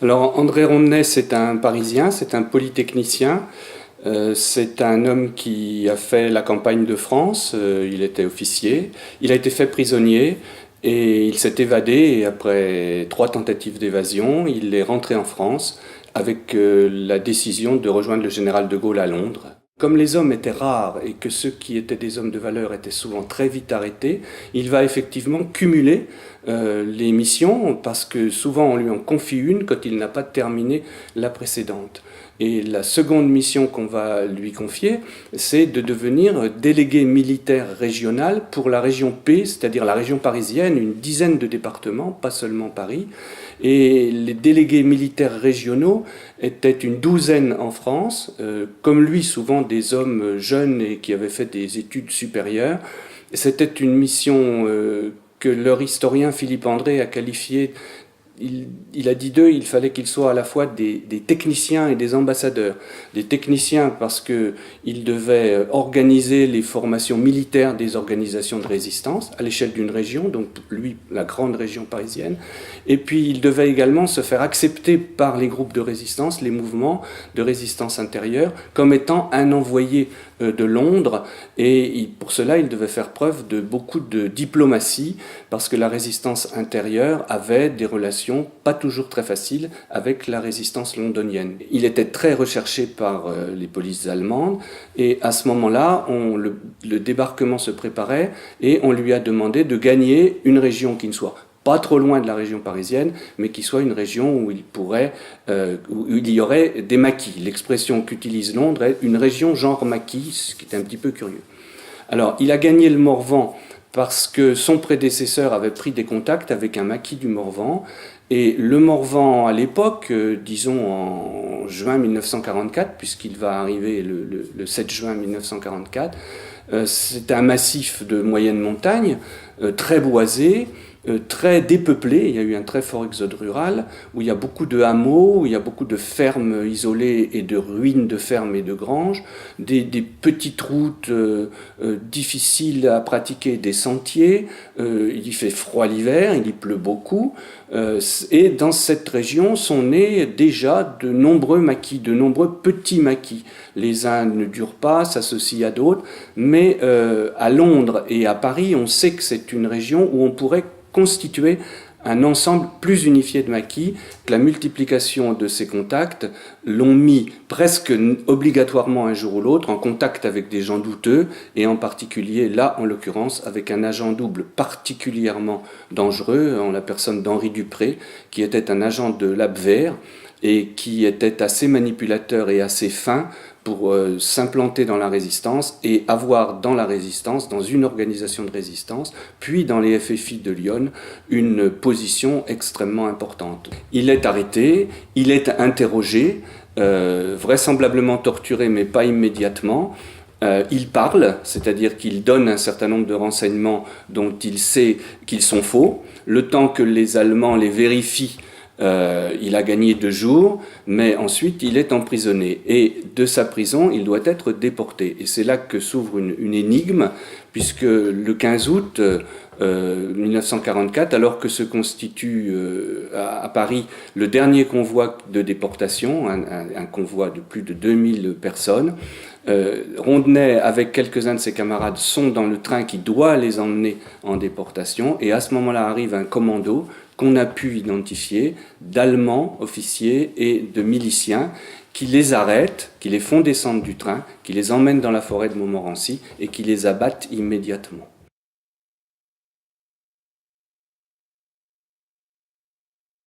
Alors André Rondenet, c'est un Parisien, c'est un polytechnicien, c'est un homme qui a fait la campagne de France, il était officier, il a été fait prisonnier et il s'est évadé et après 3 tentatives d'évasion, il est rentré en France avec la décision de rejoindre le général de Gaulle à Londres. Comme les hommes étaient rares et que ceux qui étaient des hommes de valeur étaient souvent très vite arrêtés, il va effectivement cumuler les missions parce que souvent on lui en confie une quand il n'a pas terminé la précédente. Et la seconde mission qu'on va lui confier, c'est de devenir délégué militaire régional pour la région P, c'est-à-dire la région parisienne, une dizaine de départements, pas seulement Paris. Et les délégués militaires régionaux étaient une douzaine en France, comme lui souvent des hommes jeunes et qui avaient fait des études supérieures. C'était une mission que leur historien Philippe André a qualifiée. Il a dit d'eux, il fallait qu'ils soient à la fois des techniciens et des ambassadeurs. Des techniciens parce qu'ils devaient organiser les formations militaires des organisations de résistance à l'échelle d'une région, donc lui, la grande région parisienne. Et puis il devait également se faire accepter par les groupes de résistance, les mouvements de résistance intérieure, comme étant un envoyé de Londres. Et pour cela, il devait faire preuve de beaucoup de diplomatie, parce que la résistance intérieure avait des relations pas toujours très faciles avec la résistance londonienne. Il était très recherché par les polices allemandes et à ce moment-là, le débarquement se préparait et on lui a demandé de gagner une région qui ne soit pas trop loin de la région parisienne, mais qui soit une région où où il y aurait des maquis. L'expression qu'utilise Londres est une région genre maquis, ce qui est un petit peu curieux. Alors, il a gagné le Morvan parce que son prédécesseur avait pris des contacts avec un maquis du Morvan. Et le Morvan, à l'époque, disons en juin 1944, puisqu'il va arriver le 7 juin 1944, c'est un massif de moyenne montagne, très boisé, très dépeuplé. Il y a eu un très fort exode rural, où il y a beaucoup de hameaux, où il y a beaucoup de fermes isolées et de ruines de fermes et de granges, des petites routes difficiles à pratiquer, des sentiers. Il y fait froid l'hiver, il y pleut beaucoup. Et dans cette région sont nés déjà de nombreux maquis, de nombreux petits maquis. Les uns ne durent pas, s'associent à d'autres, mais à Londres et à Paris, on sait que c'est une région où on pourrait constituer un ensemble plus unifié de maquis. La multiplication de ces contacts l'ont mis presque obligatoirement un jour ou l'autre en contact avec des gens douteux, et en particulier là, en l'occurrence, avec un agent double particulièrement dangereux, en la personne d'Henri Dupré, qui était un agent de l'Abwehr et qui était assez manipulateur et assez fin pour s'implanter dans la résistance et avoir dans la résistance, dans une organisation de résistance, puis dans les FFI de Lyon, une position extrêmement importante. Il est arrêté, il est interrogé, vraisemblablement torturé, mais pas immédiatement. Il parle, c'est-à-dire qu'il donne un certain nombre de renseignements dont il sait qu'ils sont faux, le temps que les Allemands les vérifient. Il a gagné 2 jours, mais ensuite il est emprisonné. Et de sa prison, il doit être déporté. Et c'est là que s'ouvre une énigme, puisque le 15 août 1944, alors que se constitue à Paris le dernier convoi de déportation, un convoi de plus de 2000 personnes, Rondenet, avec quelques-uns de ses camarades, sont dans le train qui doit les emmener en déportation. Et à ce moment-là arrive un commando qu'on a pu identifier, d'Allemands officiers et de miliciens, qui les arrêtent, qui les font descendre du train, qui les emmènent dans la forêt de Montmorency et qui les abattent immédiatement.